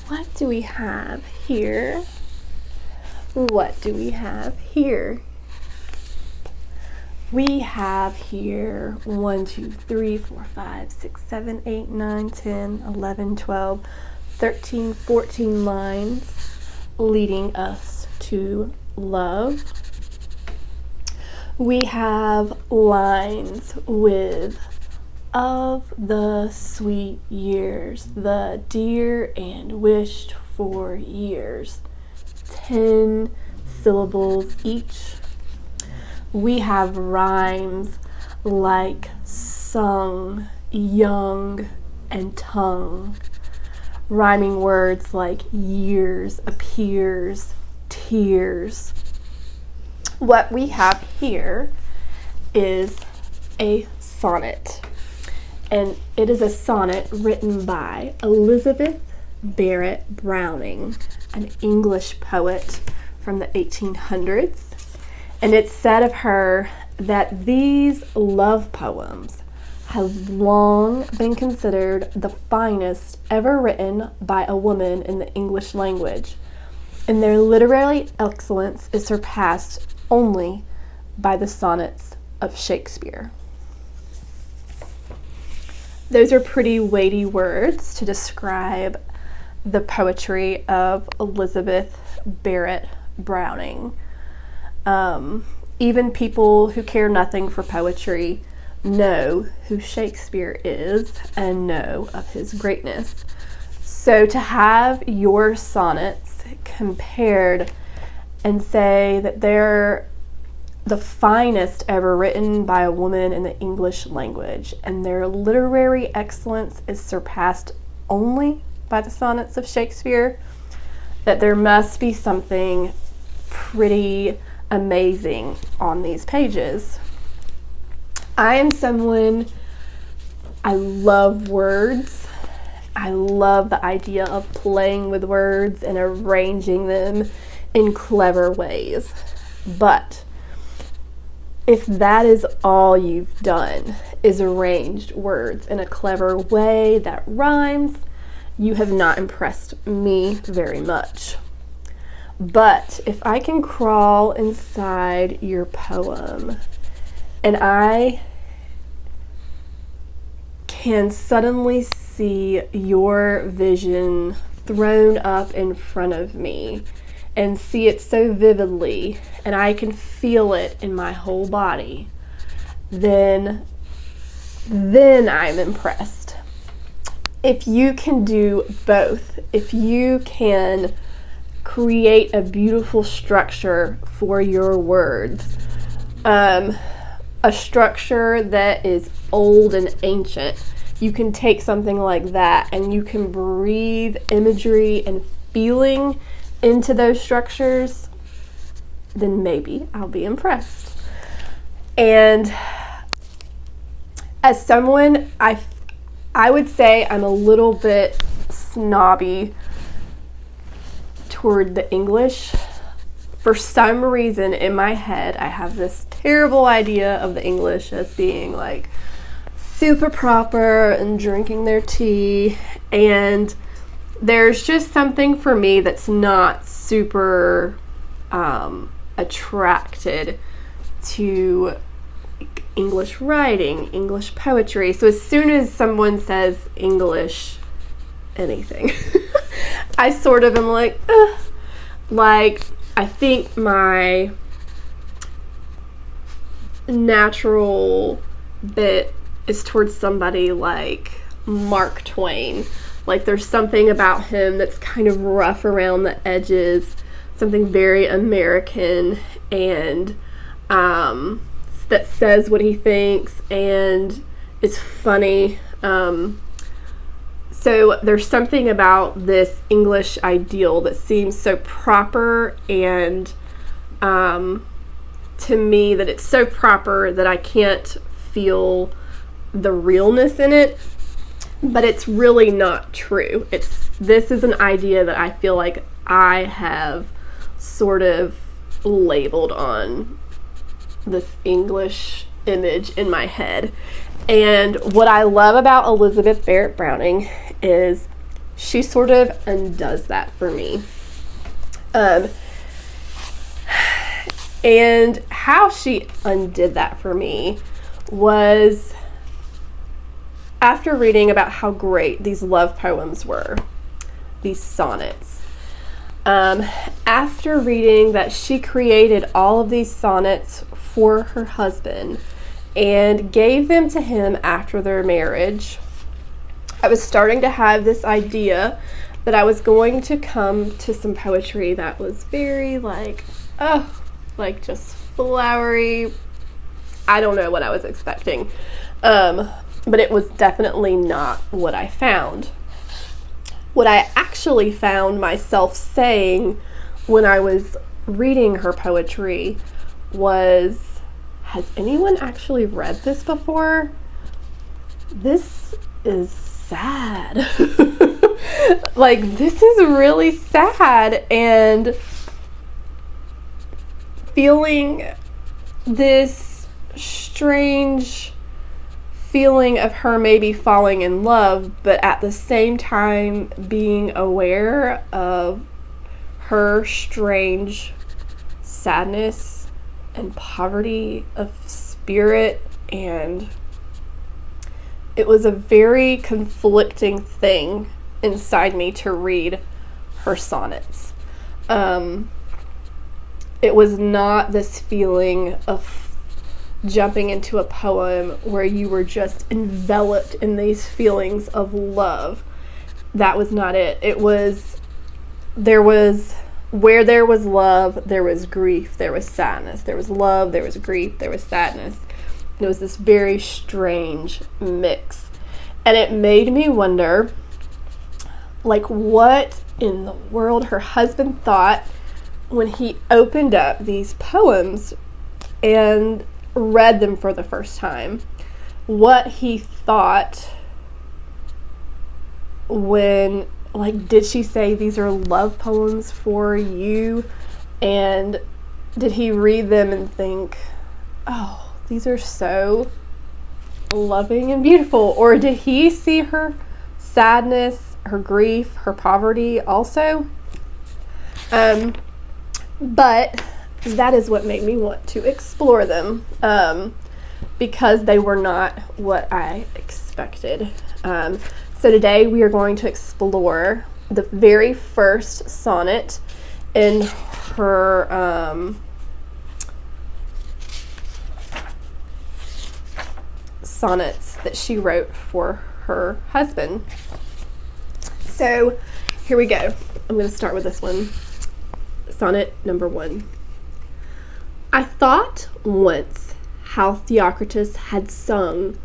what do we have here? What do we have here? We have here 1, 2, 3, 4, 5, 6, 7, 8, 9, 10, 11, 12, 13, 14 lines leading us to love. We have lines with of the sweet years, the dear and wished for years, 10 syllables each. We have rhymes like sung, young, and tongue, rhyming words like years, appears, tears. What we have here is a sonnet, and it is a sonnet written by Elizabeth Barrett Browning, an English poet from the 1800s. And it's said of her that these love poems have long been considered the finest ever written by a woman in the English language, and their literary excellence is surpassed only by the sonnets of Shakespeare. Those are pretty weighty words to describe the poetry of Elizabeth Barrett Browning. Even people who care nothing for poetry know who Shakespeare is and know of his greatness. So to have your sonnets compared and say that they're the finest ever written by a woman in the English language, and their literary excellence is surpassed only by the sonnets of Shakespeare, that there must be something pretty amazing on these pages. I am someone, I love words. I love the idea of playing with words and arranging them in clever ways. But if that is all you've done, is arranged words in a clever way that rhymes, you have not impressed me very much. But if I can crawl inside your poem and I can suddenly see your vision thrown up in front of me and see it so vividly, and I can feel it in my whole body, then I'm impressed. If you can do both, if you can create a beautiful structure for your words, a structure that is old and ancient, you can take something like that and you can breathe imagery and feeling into those structures, then maybe I'll be impressed. And as someone, I would say I'm a little bit snobby toward the English. For some reason in my head, I have this terrible idea of the English as being like super proper and drinking their tea, and there's just something for me that's not super attracted to English writing, English poetry. So as soon as someone says English anything, I sort of am like, ugh. Like, I think my natural bit is towards somebody like Mark Twain. Like, there's something about him that's kind of rough around the edges, something very American, and that says what he thinks and is funny. So there's something about this English ideal that seems so proper, and to me that it's so proper that I can't feel the realness in it, but it's really not true. This is an idea that I feel like I have sort of labeled on this English image in my head. And what I love about Elizabeth Barrett Browning is she sort of undoes that for me. And how she undid that for me was after reading about how great these love poems were, these sonnets. After reading that she created all of these sonnets for her husband and gave them to him after their marriage, I was starting to have this idea that I was going to come to some poetry that was very just flowery. I don't know what I was expecting. But it was definitely not what I found. What I actually found myself saying when I was reading her poetry was, has anyone actually read this before? This is sad. This is really sad, and feeling this strange feeling of her maybe falling in love, but at the same time being aware of her strange sadness and poverty of spirit, and it was a very conflicting thing inside me to read her sonnets. It was not this feeling of jumping into a poem where you were just enveloped in these feelings of love. That was not it. Where there was love, there was grief, there was sadness. There was love, there was grief, there was sadness. And it was this very strange mix. And it made me wonder, what in the world her husband thought when he opened up these poems and read them for the first time. What he thought when, did she say these are love poems for you? And did he read them and think, oh, these are so loving and beautiful? Or did he see her sadness, her grief, her poverty also? But that is what made me want to explore them, because they were not what I expected. So today we are going to explore the very first sonnet in her sonnets that she wrote for her husband. So here we go. I'm going to start with this one. Sonnet number 1. I thought once how Theocritus had sung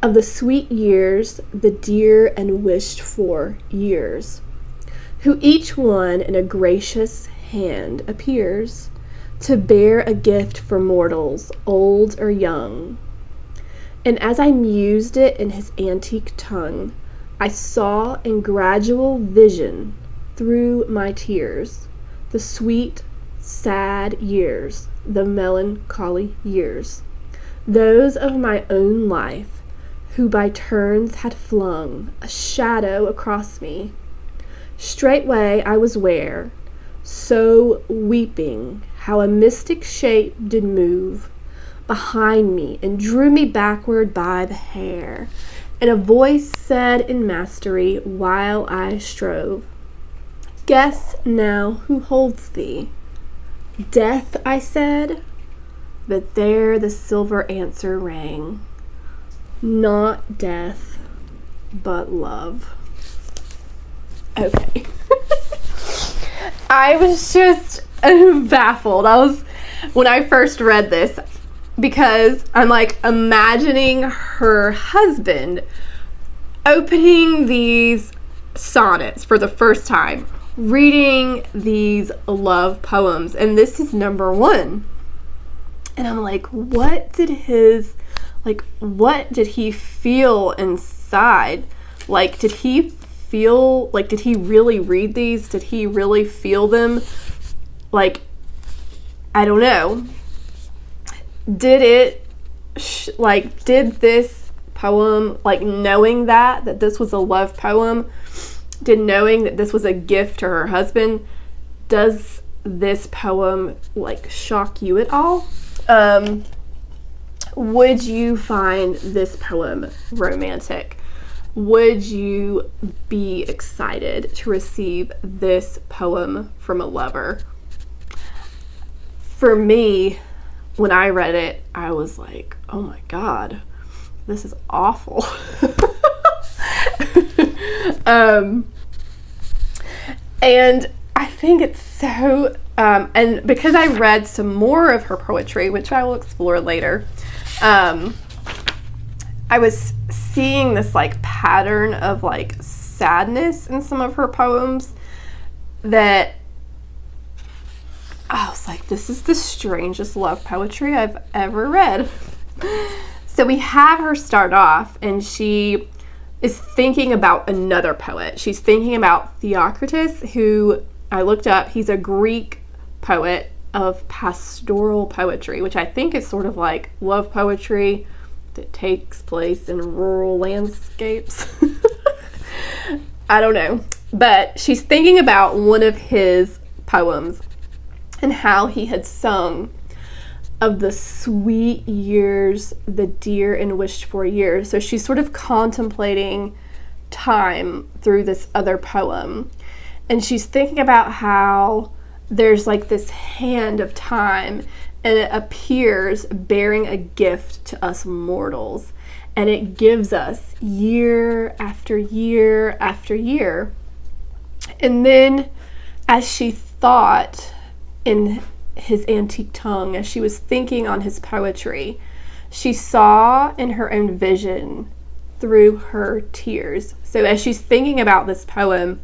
of the sweet years, the dear and wished for years, who each one in a gracious hand appears to bear a gift for mortals, old or young. And as I mused it in his antique tongue, I saw in gradual vision through my tears the sweet, sad years, the melancholy years, those of my own life, who by turns had flung a shadow across me. Straightway I was ware, so weeping, how a mystic shape did move behind me and drew me backward by the hair, and a voice said in mastery while I strove, guess now who holds thee. Death, I said, but there the silver answer rang, not death, but love. Okay. I was just baffled. When I first read this, because I'm imagining her husband opening these sonnets for the first time, reading these love poems, and this is number 1. And I'm what did he feel inside? Did he really read these? Did he really feel them? I don't know. Did this poem, knowing that this was a love poem, did knowing that this was a gift to her husband, does this poem like shock you at all? Would you find this poem romantic? Would you be excited to receive this poem from a lover? For me, when I read it, I was like, oh my God, this is awful. And I think it's so, and because I read some more of her poetry, which I will explore later, I was seeing this like pattern of like sadness in some of her poems that I was like, this is the strangest love poetry I've ever read. So we have her start off, and she is thinking about another poet. She's thinking about Theocritus, who I looked up. He's a Greek poet of pastoral poetry, which I think is sort of like love poetry that takes place in rural landscapes. I don't know. But she's thinking about one of his poems and how he had sung of the sweet years, the dear and wished for years. So she's sort of contemplating time through this other poem. And she's thinking about how there's like this hand of time, and it appears bearing a gift to us mortals. And it gives us year after year after year. And then as she thought in his antique tongue, as she was thinking on his poetry, she saw in her own vision through her tears. So as she's thinking about this poem,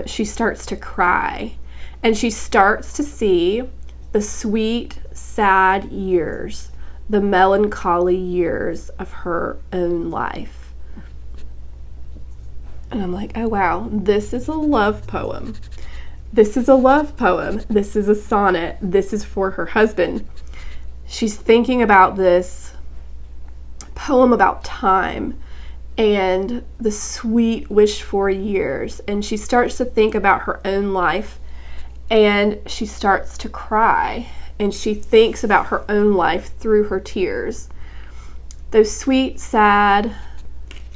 she starts to cry, and she starts to see the sweet, sad years, the melancholy years of her own life. And I'm like, oh wow, this is a love poem. This is a love poem. This is a sonnet. This is for her husband. She's thinking about this poem about time and the sweet wished for years. And she starts to think about her own life, and she starts to cry. And she thinks about her own life through her tears. Those sweet, sad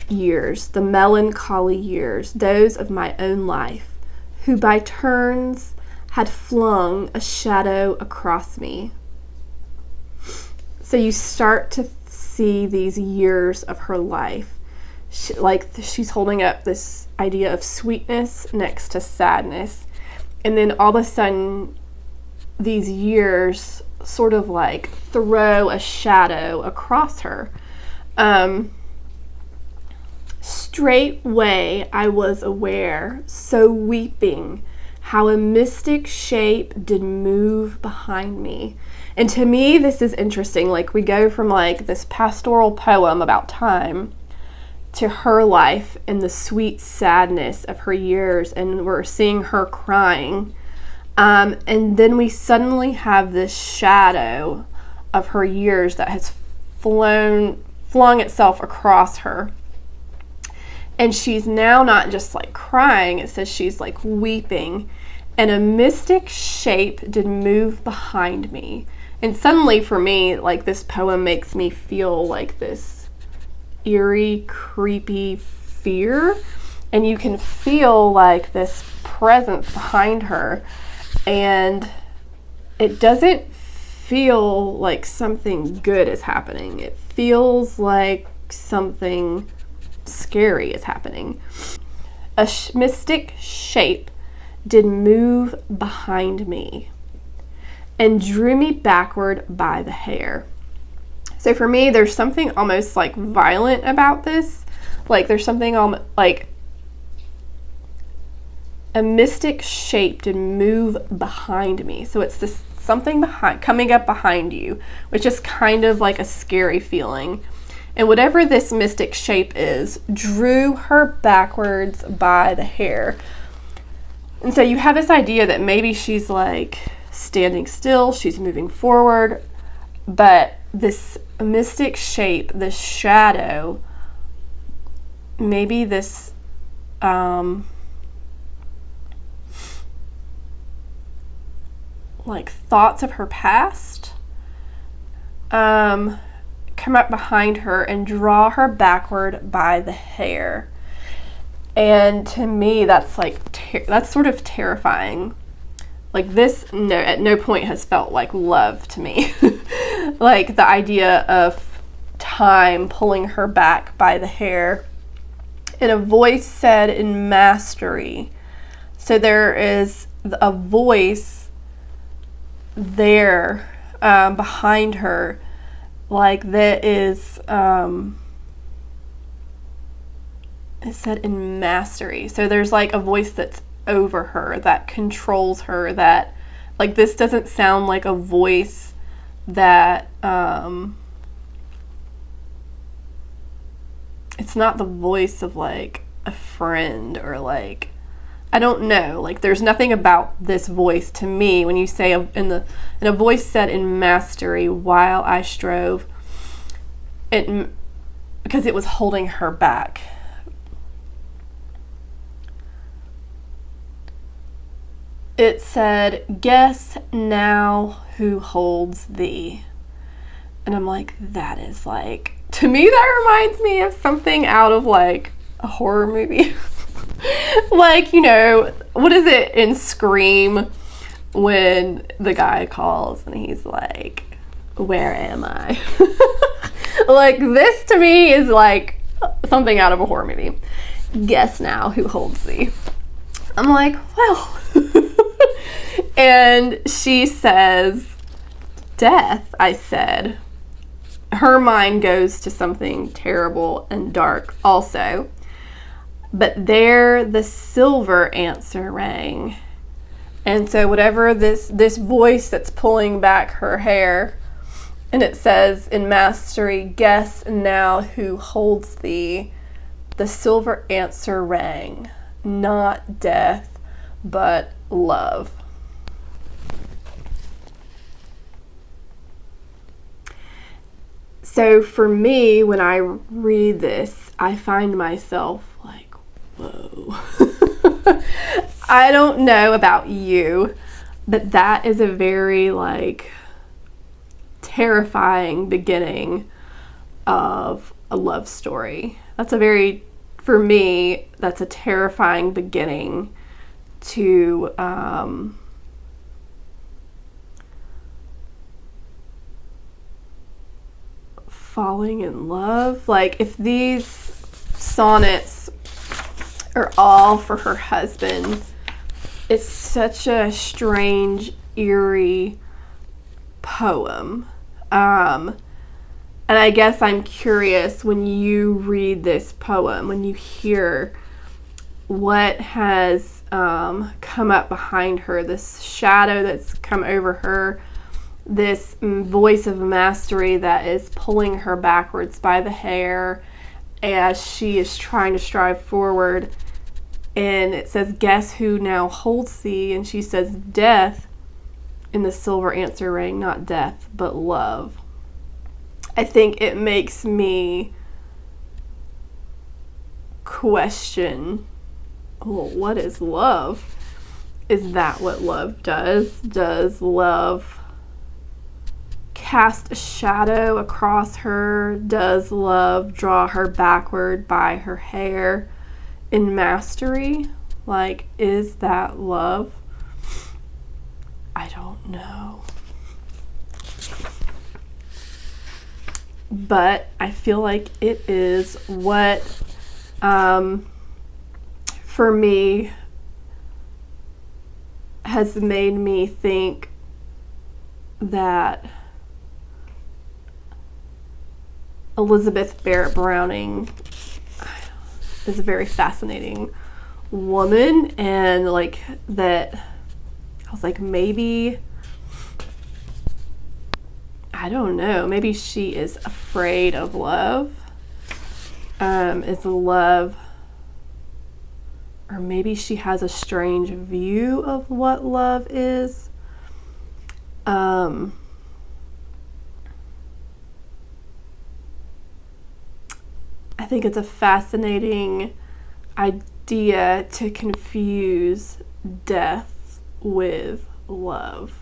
years, the melancholy years, those of my own life, who by turns had flung a shadow across me. So you start to see these years of her life. She's holding up this idea of sweetness next to sadness. And then all of a sudden, these years sort of like throw a shadow across her. Straightway I was aware, so weeping, how a mystic shape did move behind me. And to me, this is interesting. Like, we go from like this pastoral poem about time to her life and the sweet sadness of her years, and we're seeing her crying. And then we suddenly have this shadow of her years that has flung itself across her. And she's now not just like crying, it says she's like weeping. And a mystic shape did move behind me. And suddenly for me, like, this poem makes me feel like this eerie, creepy fear. And you can feel like this presence behind her. And it doesn't feel like something good is happening. It feels like something scary is happening. A mystic shape did move behind me and drew me backward by the hair. So for me, there's something almost like violent about this. Like, there's something like a mystic shape did move behind me. So it's this something coming up behind you, which is kind of like a scary feeling. And whatever this mystic shape is, drew her backwards by the hair. And so you have this idea that maybe she's like standing still, she's moving forward, but this mystic shape, this shadow, maybe this like thoughts of her past come up behind her and draw her backward by the hair. And to me, that's like that's sort of terrifying. Like this, at no point has felt like love to me. Like the idea of time pulling her back by the hair. And a voice said in mastery. So there is a voice there behind her, like that is it said in mastery. So there's like a voice that's over her, that controls her, that like this doesn't sound like a voice that it's not the voice of like a friend or like, I don't know, like there's nothing about this voice to me when you say in a voice said in mastery while I strove, it because it was holding her back. It said, guess now who holds thee. And I'm like, that is like, to me that reminds me of something out of like a horror movie. Like, you know, what is it in Scream when the guy calls and he's like, where am I? Like this to me is like something out of a horror movie. Guess now who holds thee. I'm like, well. And she says, death, I said. Her mind goes to something terrible and dark also. But there the silver answer rang. And so whatever this voice that's pulling back her hair, and it says in mastery, guess now who holds thee, the silver answer rang. Not death, but love. So for me, when I read this, I find myself like, whoa. I don't know about you, but that is a very like terrifying beginning of a love story. For me, that's a terrifying beginning to falling in love. Like if these sonnets are all for her husband, it's such a strange, eerie poem. And I guess I'm curious when you read this poem, when you hear what has come up behind her, this shadow that's come over her, this voice of mastery that is pulling her backwards by the hair as she is trying to strive forward. And it says, guess who now holds thee? And she says, death. And the silver answer rang, not death, but love. I think it makes me question, well, what is love? Is that what love does? Does love cast a shadow across her? Does love draw her backward by her hair in mastery? Like, is that love? I don't know. But I feel like it is what, for me, has made me think that Elizabeth Barrett Browning is a very fascinating woman, and like that I was like, maybe, I don't know, maybe she is afraid of love. Is love, or maybe she has a strange view of what love is. I think it's a fascinating idea to confuse death with love.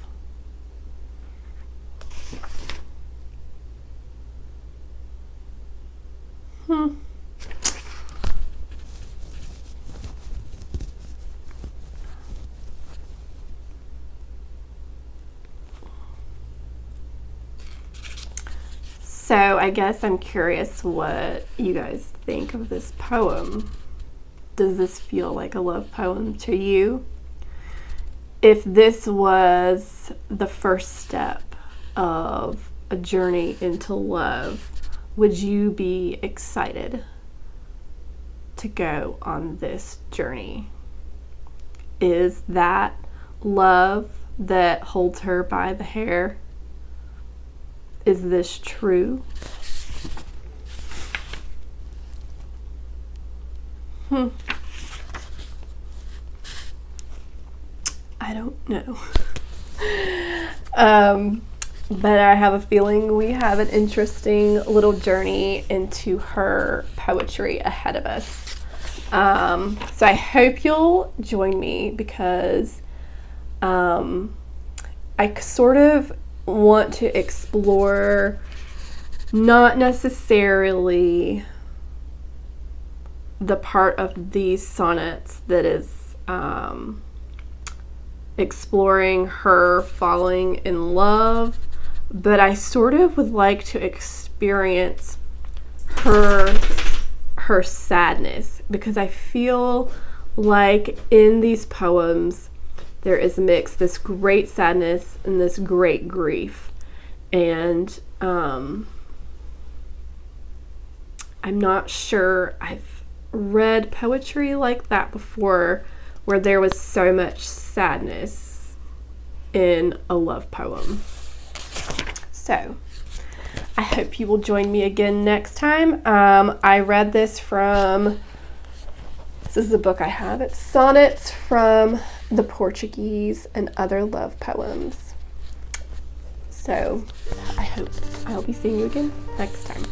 So I guess I'm curious what you guys think of this poem. Does this feel like a love poem to you? If this was the first step of a journey into love, would you be excited to go on this journey? Is that love that holds her by the hair? Is this true? I don't know. But I have a feeling we have an interesting little journey into her poetry ahead of us. So I hope you'll join me, because I sort of want to explore not necessarily the part of these sonnets that is exploring her falling in love, but I sort of would like to experience her sadness, because I feel like in these poems there is mixed this great sadness and this great grief. And I'm not sure I've read poetry like that before, where there was so much sadness in a love poem. So I hope you will join me again next time. I read this from, this is the book I have, it's Sonnets from the Portuguese and Other Love Poems. So I hope I'll be seeing you again next time.